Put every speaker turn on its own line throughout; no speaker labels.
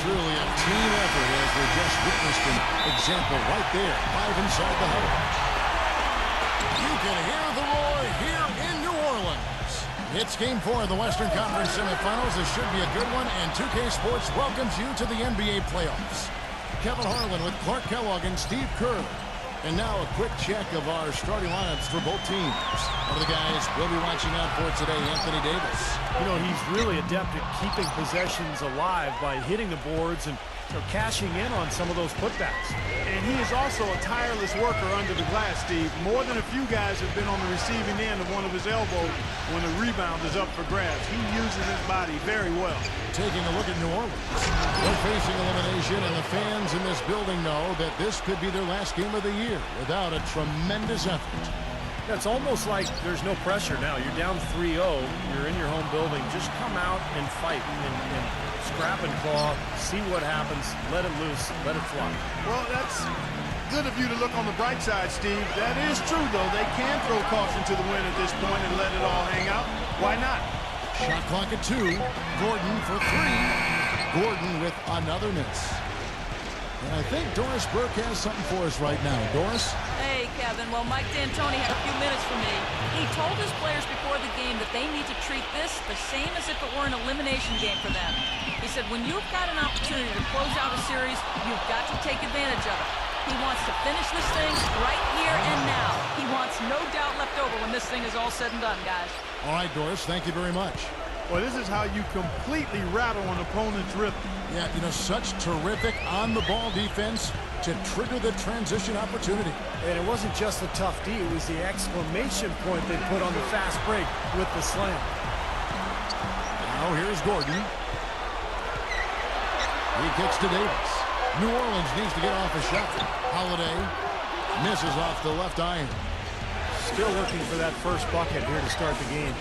truly a team effort, as we just witnessed an example right there, live inside the huddle. You can hear the roar here in New Orleans. It's Game 4 of the Western Conference semifinals. This should be a good one, and 2K Sports welcomes you to the NBA playoffs. Kevin Harlan with Clark Kellogg and Steve Kerr. And now a quick check of our starting lineups for both teams. One of the guys we'll be watching out for today, Anthony Davis.
You know, he's really adept at keeping possessions alive by hitting the boards and cashing in on some of those putbacks.
And he is also a tireless worker under the glass, Steve. More than a few guys have been on the receiving end of one of his elbows when the rebound is up for grabs. He uses his body very well.
Taking a look at New Orleans. They're facing elimination, and the fans in this building know that this could be their last game of the year without a tremendous effort.
It's almost like there's no pressure now. You're down 3-0. You're in your home building. Just come out and fight and scrap and claw. See what happens. Let it loose. Let it fly.
Well, that's good of you to look on the bright side, Steve. That is true, though. They can throw caution to the wind at this point and let it all hang out. Why not?
Shot clock at 2. Gordon for 3. Gordon with another miss. And I think Doris Burke has something for us right now. Doris?
Hey, Kevin. Well, Mike D'Antoni had a few minutes for me. He told his players before the game that they need to treat this the same as if it were an elimination game for them. He said, when you've got an opportunity to close out a series, you've got to take advantage of it. He wants to finish this thing right here and now. He wants no doubt left over when this thing is all said and done, guys.
All right, Doris, thank you very much.
Well, this is how you completely rattle an opponent's rhythm.
Yeah, you know, such terrific on-the-ball defense to trigger the transition opportunity.
And it wasn't just the tough D, it was the exclamation point they put on the fast break with the slam.
Now here's Gordon. He kicks to Davis. New Orleans needs to get off a shot. Holiday misses off the left iron.
Still looking for that first bucket here to start the game.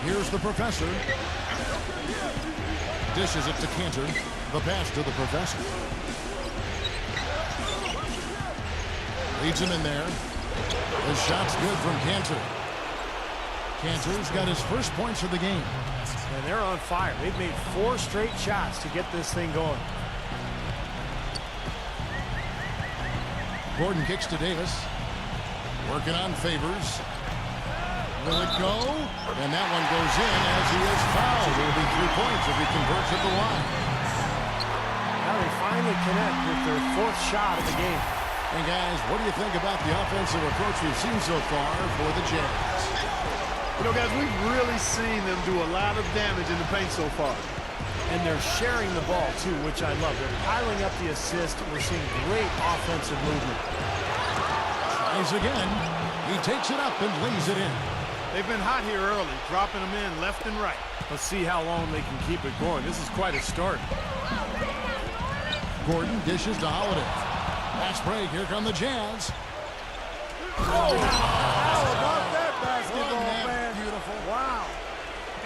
Here's the professor. Dishes it to Cantor. The pass to the professor. Leads him in there. The shot's good from Cantor. Cantor's got his first points of the game.
And they're on fire. They've made 4 straight shots to get this thing going.
Gordon kicks to Davis. Working on Favors. Will it go? And that one goes in as he is fouled. It will be 3 points if he converts at the line.
Now they finally connect with their 4th shot of the game.
And guys, what do you think about the offensive approach we've seen so far for the Jazz?
You know, guys, we've really seen them do a lot of damage in the paint so far.
And they're sharing the ball, too, which I love. They're piling up the assist. We're seeing great offensive movement.
Tries again. He takes it up and lays it in.
They've been hot here early, dropping them in left and right.
Let's see how long they can keep it going. This is quite a start.
Gordon dishes to Holiday. Fast break. Here come the Jazz.
Oh, how about that basketball, man?
Beautiful.
Wow.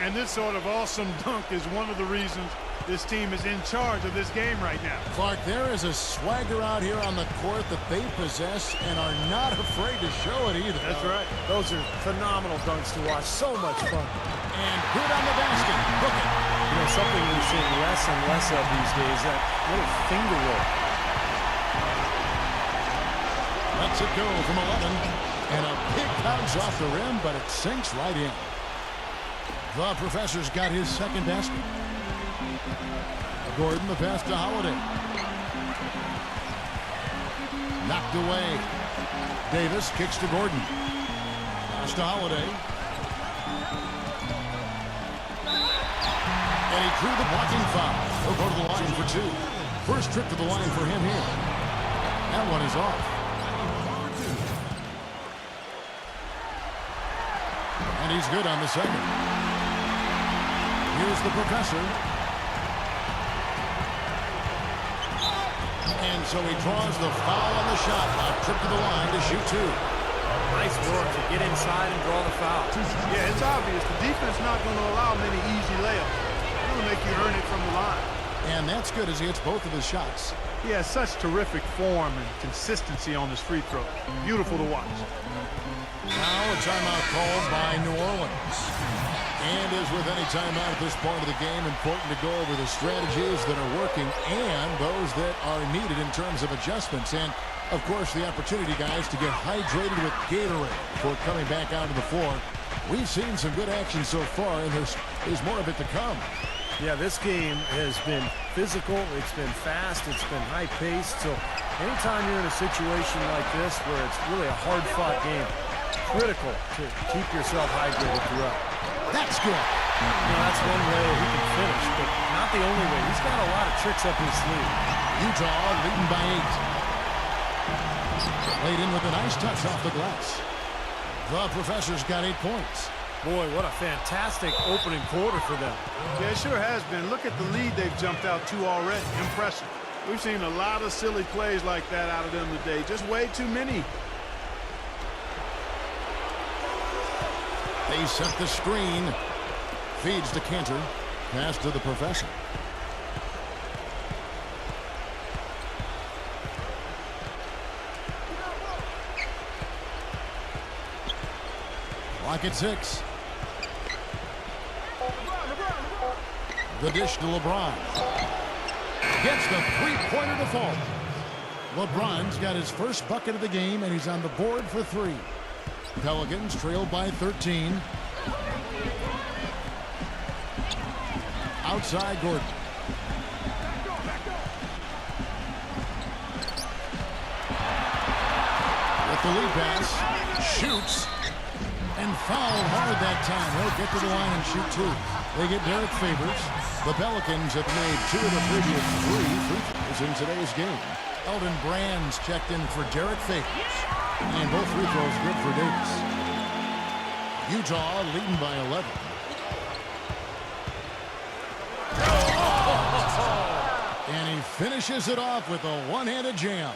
And this sort of awesome dunk is one of the reasons this team is in charge of this game right now.
Clark, there is a swagger out here on the court that they possess and are not afraid to show it either.
That's right.
Those are phenomenal dunks to watch. So much fun.
And good on the basket. Look it.
You know, something we're seeing less and less of these days, that little finger roll.
Lets it go from 11. And a big bounce off the rim, but it sinks right in. The professor's got his second basket. Gordon, the pass to Holiday. Knocked away. Davis kicks to Gordon. Pass to Holiday. And he drew the blocking foul. He'll go to the line for 2. First trip to the line for him here. That one is off. And he's good on the second. Here's the professor. And so he draws the foul on the shot. A trip to the line to shoot 2.
Nice work to get inside and draw the foul.
Yeah, it's obvious. The defense not going to allow many easy layups. They're going to make you earn it from the line.
And that's good as he hits both of his shots.
He has such terrific form and consistency on his free throw. Beautiful to watch.
Now a timeout called by New Orleans. And as with any timeout at this part of the game, important to go over the strategies that are working and those that are needed in terms of adjustments. And, of course, the opportunity, guys, to get hydrated with Gatorade before coming back out to the floor. We've seen some good action so far, and there's more of it to come.
Yeah, this game has been physical, it's been fast, it's been high-paced. So anytime you're in a situation like this where it's really a hard-fought game, critical to keep yourself hydrated throughout.
That's good.
That's one way he can finish, but not the only way. He's got a lot of tricks up his sleeve.
Utah leading by 8. Laid in with a nice touch off the glass. The Professor's got 8 points.
Boy, what a fantastic opening quarter for them.
Yeah, it sure has been. Look at the lead they've jumped out to already. Impressive. We've seen a lot of silly plays like that out of them today. Just way too many.
They set the screen. Feeds to Cantor. Pass to the Professor. Clock at 6. The dish to LeBron. Gets the three-pointer to fall. LeBron's got his first bucket of the game, and he's on the board for 3. Pelicans trail by 13. Outside Gordon. With the lead pass. Shoots. And fouled hard that time. He'll get to the line and shoot 2. They get Derek Favors. The Pelicans have made 2 of the previous 3 free throws in today's game. Elton Brand's checked in for Derek Favors. And both free throws good for Davis. Utah leading by 11. And he finishes it off with a one-handed jam.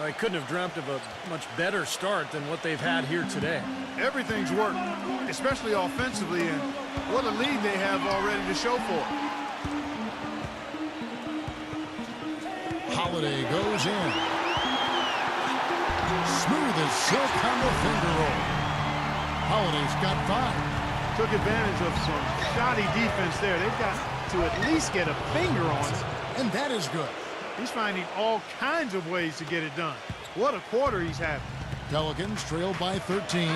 I couldn't have dreamt of a much better start than what they've had here today.
Everything's worked, especially offensively, and what a lead they have already to show for it.
Holiday goes in. Smooth as silk on the finger roll. Holiday's got 5.
Took advantage of some shoddy defense there. They've got to at least get a finger on it.
And that is good.
He's finding all kinds of ways to get it done. What a quarter he's having.
Pelicans trail by 13.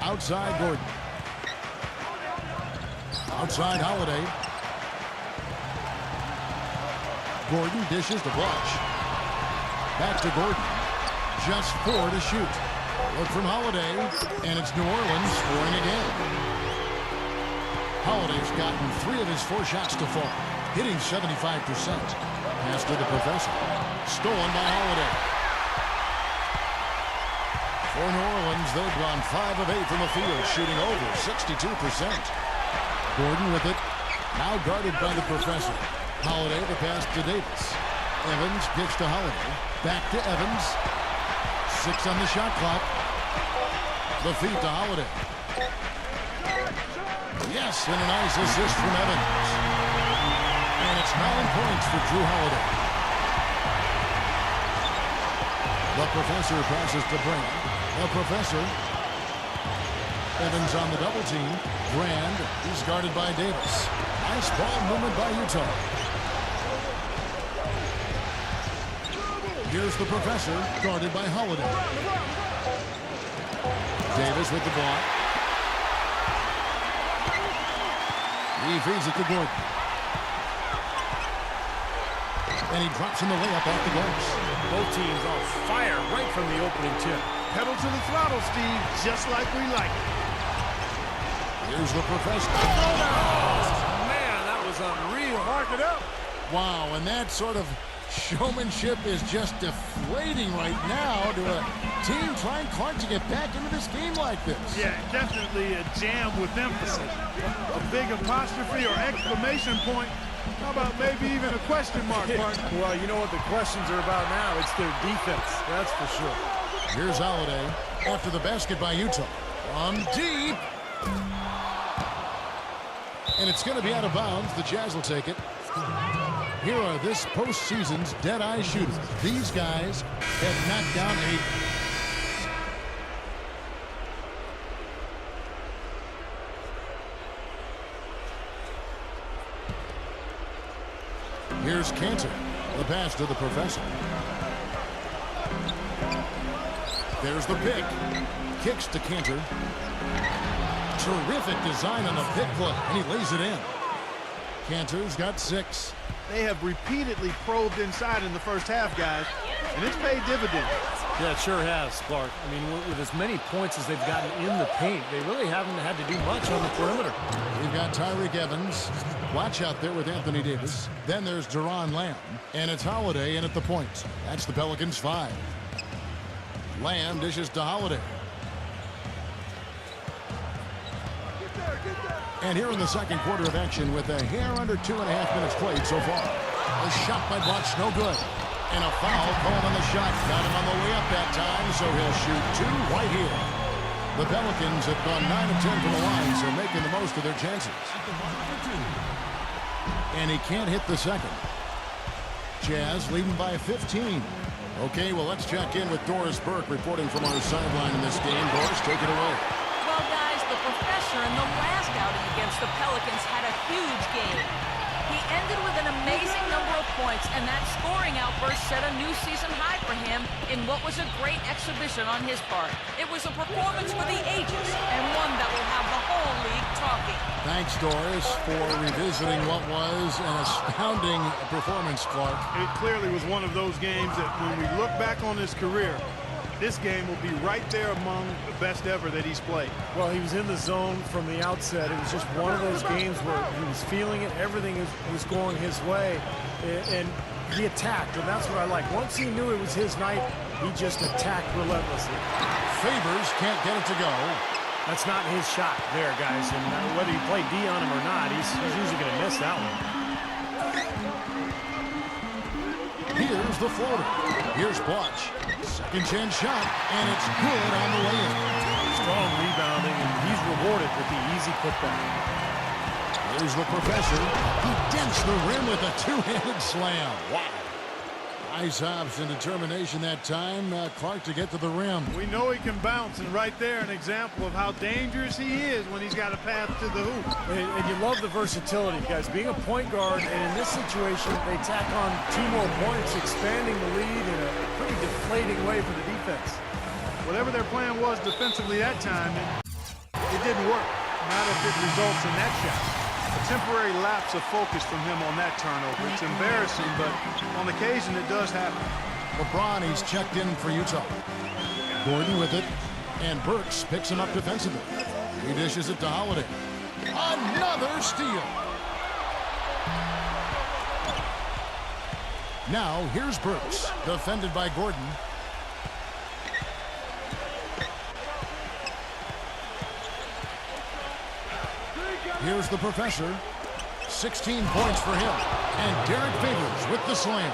Outside Gordon. Outside Holiday. Gordon dishes to Blush. Back to Gordon. Just 4 to shoot. Look from Holiday, and it's New Orleans scoring again. Holiday's gotten 3 of his 4 shots to fall, hitting 75%. Pass to the Professor. Stolen by Holiday. For New Orleans, they've gone 5 of 8 from the field, shooting over 62%. Gordon with it. Now guarded by the Professor. Holiday, the pass to Davis. Evans gives to Holiday. Back to Evans. 6 on the shot clock. The feed to Holiday. Yes, and a nice assist from Evans. And it's 9 points for Drew Holiday. The Professor passes to Brand. The Professor. Evans on the double team. Brand, he's guarded by Davis. Nice ball movement by Utah. Here's the Professor, guarded by Holiday. Davis with the block. He feeds it to Gordon. And he drops in the layup off the glass.
Both teams on fire right from the opening tip.
Pedal to the throttle, Steve, just like we like it.
Here's the Professor.
Oh, man, that was unreal.
Mark it up.
Wow, and that sort of showmanship is just deflating right now to a team trying hard to get back into this game like this.
Yeah, definitely a jam with emphasis. A big apostrophe or exclamation point. How about maybe even a question mark, partner?
Well, you know what the questions are about now? It's their defense, that's for sure.
Here's Holiday after the basket by Utah. From deep. And it's going to be out of bounds. The Jazz will take it. Here are this postseason's dead-eye shooters. These guys have knocked down 8. Here's Cantor. The pass to the professor. There's the pick. Kicks to Cantor. Terrific design on the pick play, and he lays it in. Cantor's got 6.
They have repeatedly probed inside in the first half, guys, and it's paid dividends.
Yeah, it sure has, Clark. I mean, with as many points as they've gotten in the paint, they really haven't had to do much on the perimeter.
We've got Tyreke Evans. Watch out there with Anthony Davis. Then there's Deron Lamb, and it's Holiday in at the point. That's the Pelicans' 5. Lamb dishes to Holiday. And here in the second quarter of action with a hair under 2.5 minutes played so far. A shot by Butch, no good. And a foul called on the shot. Got him on the way up that time, so he'll shoot 2 right here. The Pelicans have gone 9 of 10 from the line, so making the most of their chances. And he can't hit the second. Jazz leading by 15. Okay, well, let's check in with Doris Burke reporting from our sideline in this game. Doris, take it away.
Well, guys, the professor in the last outing against the Pelicans had a huge game. He ended with an amazing number of points, and that scoring outburst set a new season high for him in what was a great exhibition on his part. It was a performance for the ages, and one that will have the whole league talking.
Thanks, Doris, for revisiting what was an astounding performance, Clark.
It clearly was one of those games that when we look back on his career, this game will be right there among the best ever that he's played.
Well, he was in the zone from the outset. It was just one of those games where he was feeling it. Everything was going his way, and he attacked, and that's what I like. Once he knew it was his night, he just attacked relentlessly.
Favors can't get it to go.
That's not his shot there, guys, and whether you play D on him or not, he's usually going to miss that one.
Here's the floater. Here's Butch. Second chance shot, and it's good on the way in.
Strong rebounding, and he's rewarded with the easy putback.
Here's the professor. He dents the rim with a two-handed slam. Wow. Nice hops and determination that time, Clark, to get to the rim.
We know he can bounce, and right there an example of how dangerous he is when he's got a path to the hoop.
And you love the versatility, guys. Being a point guard, and in this situation, they tack on 2 more points, expanding the lead in a pretty deflating way for the defense.
Whatever their plan was defensively that time, it didn't work. Not if it results in that shot. A temporary lapse of focus from him on that turnover. It's embarrassing, but on occasion it does happen.
LeBron, he's checked in for Utah. Gordon with it, and Burks picks him up defensively. He dishes it to Holiday. Another steal. Now here's Burks, defended by Gordon. Here's the professor. 16 points for him. And Derek Favors with the slam.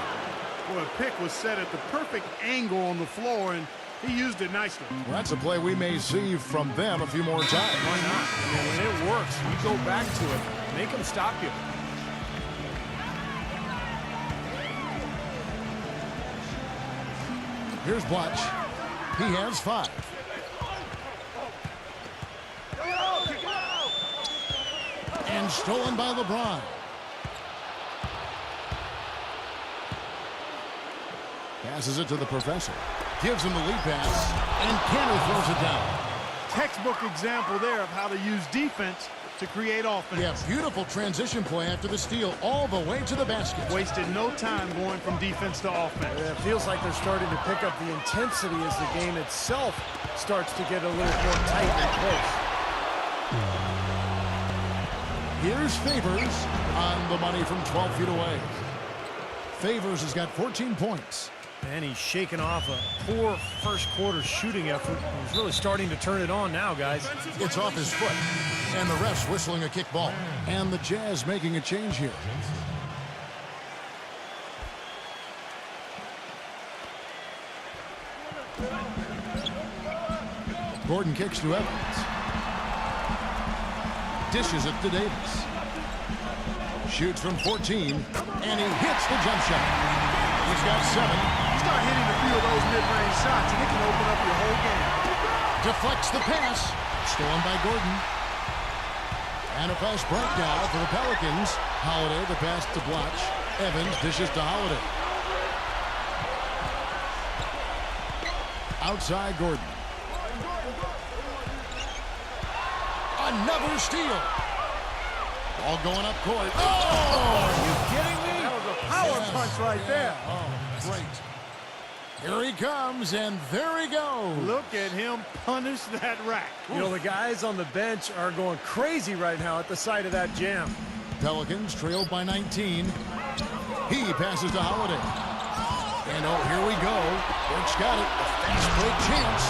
Well, a pick was set at the perfect angle on the floor, and he used it nicely.
Well, that's a play we may see from them a few more times.
Why not? I mean, when it works, you go back to it. Make them stop you.
Here's Butch. He has 5. And stolen by LeBron. Passes it to the professor. Gives him the lead pass. And Cantor throws it down.
Textbook example there of how to use defense to create offense.
Yeah, beautiful transition play after the steal all the way to the basket.
Wasted no time going from defense to offense.
Yeah, it feels like they're starting to pick up the intensity as the game itself starts to get a little more tight and close.
Here's Favors on the money from 12 feet away. Favors has got 14 points.
And he's shaking off a poor first quarter shooting effort. He's really starting to turn it on now, guys.
It's off his foot. And the ref's whistling a kick ball. And the Jazz making a change here. Gordon kicks to Evans. Dishes it to Davis. Shoots from 14, and he hits the jump shot. He's got 7.
Start hitting a few of those mid-range shots, and it can open up your whole game.
Deflects the pass. Stolen by Gordon. And a fast break now for the Pelicans. Holiday, the pass to Blotch. Evans dishes to Holiday. Outside Gordon. Another steal. All going up court.
Oh, are you kidding me? That was a power punch right there.
Oh, great. Here he comes, and there he goes.
Look at him punish that rack.
You know, the guys on the bench are going crazy right now at the sight of that jam.
Pelicans trailed by 19. He passes to Holiday. And oh, here we go. Burke's got it. A fast break chance.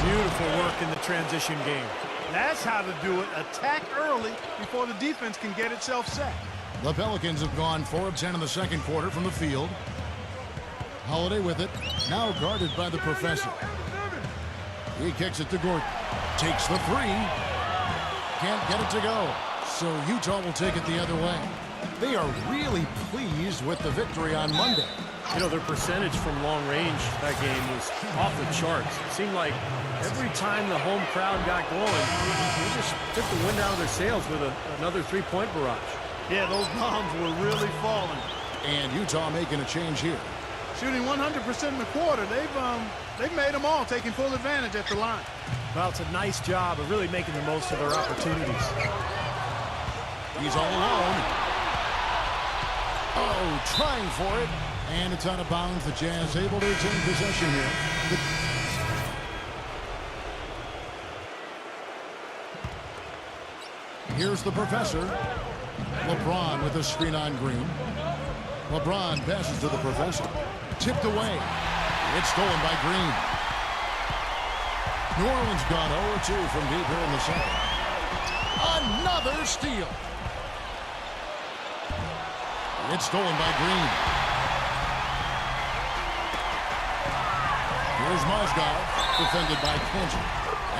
Beautiful work in the transition game.
That's how to do it. Attack early before the defense can get itself set.
The Pelicans have gone 4 of 10 in the second quarter from the field. Holiday with it. Now guarded by the Professor. He kicks it to Gordon. Takes the 3. Can't get it to go. So Utah will take it the other way. They are really pleased with the victory on Monday.
You know, their percentage from long range that game was off the charts. It seemed like every time the home crowd got going, they just took the wind out of their sails with another three-point barrage.
Yeah, those bombs were really falling.
And Utah making a change here.
Shooting 100% in the quarter. They've made them all, taking full advantage at the line.
Well, it's a nice job of really making the most of their opportunities.
He's all alone. Oh, trying for it. And it's out of bounds. The Jazz able to retain possession here. Here's the Professor. LeBron with a screen on Green. LeBron passes to the Professor. Tipped away. It's stolen by Green. New Orleans gone 0-2 from deep here in the second. Another steal. It's stolen by Green. Here's Mozgov, defended by Cantor.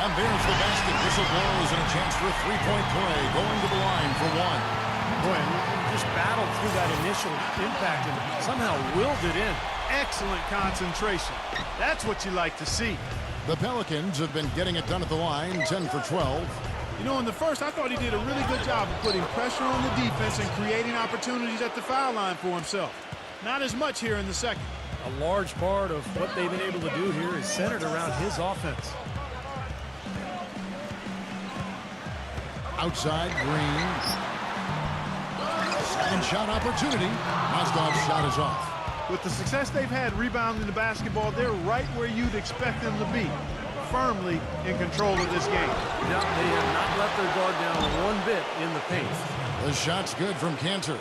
And there's the basket. Whistle blows and a chance for a three-point play. Going to the line for 1.
Boy, he just battled through that initial impact and somehow willed it in.
Excellent concentration. That's what you like to see.
The Pelicans have been getting it done at the line, 10 for 12.
You know, in the first, I thought he did a really good job of putting pressure on the defense and creating opportunities at the foul line for himself. Not as much here in the second.
A large part of what they've been able to do here is centered around his offense.
Outside, Green. Second shot opportunity. Mozgov's shot is off.
With the success they've had rebounding the basketball, they're right where you'd expect them to be. Firmly in control of this game.
Yeah, they have not let their guard down one bit in the paint.
The shot's good from Cantor.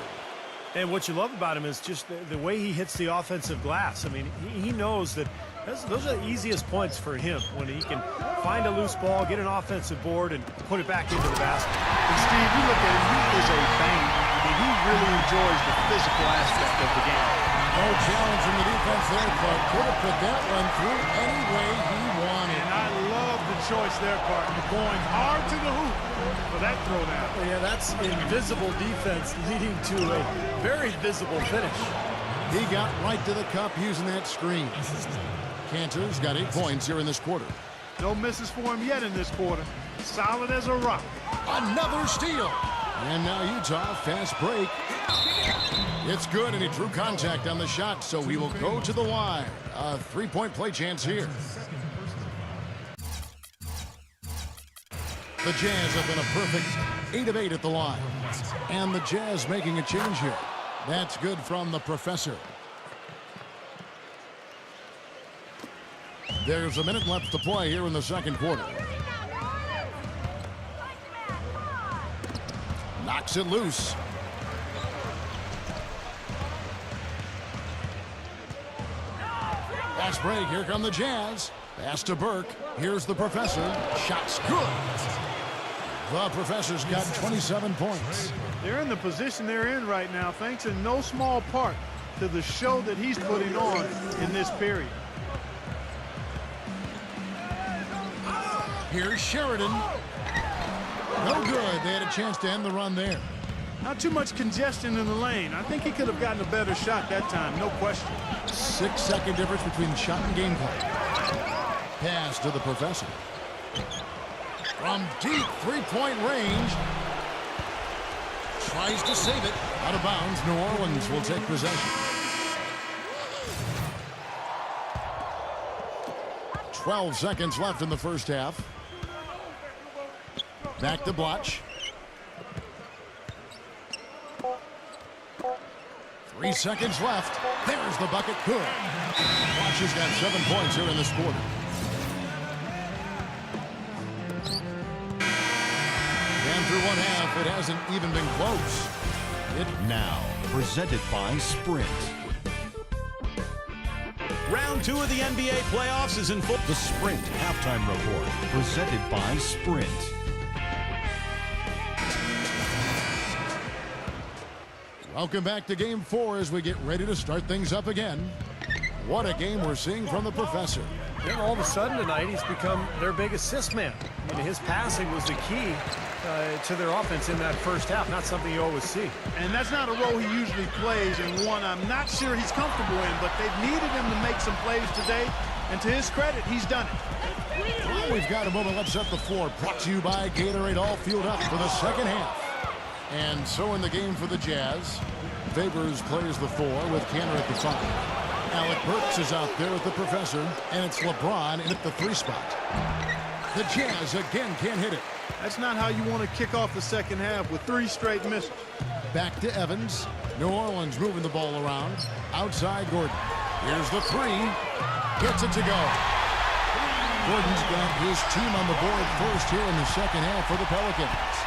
And what you love about him is just the way he hits the offensive glass. I mean, he knows that those are the easiest points for him, when he can find a loose ball, get an offensive board, and put it back into the basket.
And Steve, you look at him, he is a bang. I mean, he really enjoys the physical aspect of the game.
No challenge from the defense there, but could have put that one through any way he wanted.
And I love the choice there, partner, going hard to the hoop for that throwdown.
Yeah, that's invisible defense leading to a very visible finish.
He got right to the cup using that screen. Cantor's got 8 points here in this quarter.
No misses for him yet in this quarter. Solid as a rock.
Another steal. And now Utah, fast break. It's good, and he drew contact on the shot, so he will go to the line. A three-point play chance here. The Jazz have been a perfect 8 of 8 at the line. And the Jazz making a change here. That's good from the Professor. There's a minute left to play here in the second quarter. Knocks it loose. Fast break. Here come the Jazz. Pass to Burke. Here's the Professor. Shot's good. The Professor's got 27 points.
They're in the position they're in right now, thanks in no small part to the show that he's putting on in this period.
Here's Sheridan. No good. They had a chance to end the run there.
Not too much congestion in the lane. I think he could have gotten a better shot that time, no question.
6-second difference between shot and game clock. Pass to the professor. From deep three-point range. Tries to save it. Out of bounds. New Orleans will take possession. 12 seconds left in the first half. Back to Blotch. 3 seconds left. There's the bucket. Good. Blotch has got 7 points here in this quarter. And through one half, it hasn't even been close. It now
presented by Sprint.
Round 2 of the NBA playoffs is in full.
The Sprint halftime report presented by Sprint.
Welcome back to Game 4 as we get ready to start things up again. What a game we're seeing from the professor.
And all of a sudden tonight, he's become their big assist man. I mean, his passing was the key to their offense in that first half, not something you always see.
And that's not a role he usually plays, and one I'm not sure he's comfortable in, but they've needed him to make some plays today, and to his credit, he's done it.
Well, we've got a moment left to set the floor. Brought to you by Gatorade, all fueled up for the second half. And so in the game for the Jazz, Favors plays the 4 with Canner at the 5. Alec Burks is out there with the professor, and it's LeBron in at the 3 spot. The Jazz again can't hit it.
That's not how you want to kick off the second half with 3 straight misses.
Back to Evans. New Orleans moving the ball around. Outside Gordon. Here's the 3. Gets it to go. Gordon's got his team on the board first here in the second half for the Pelicans.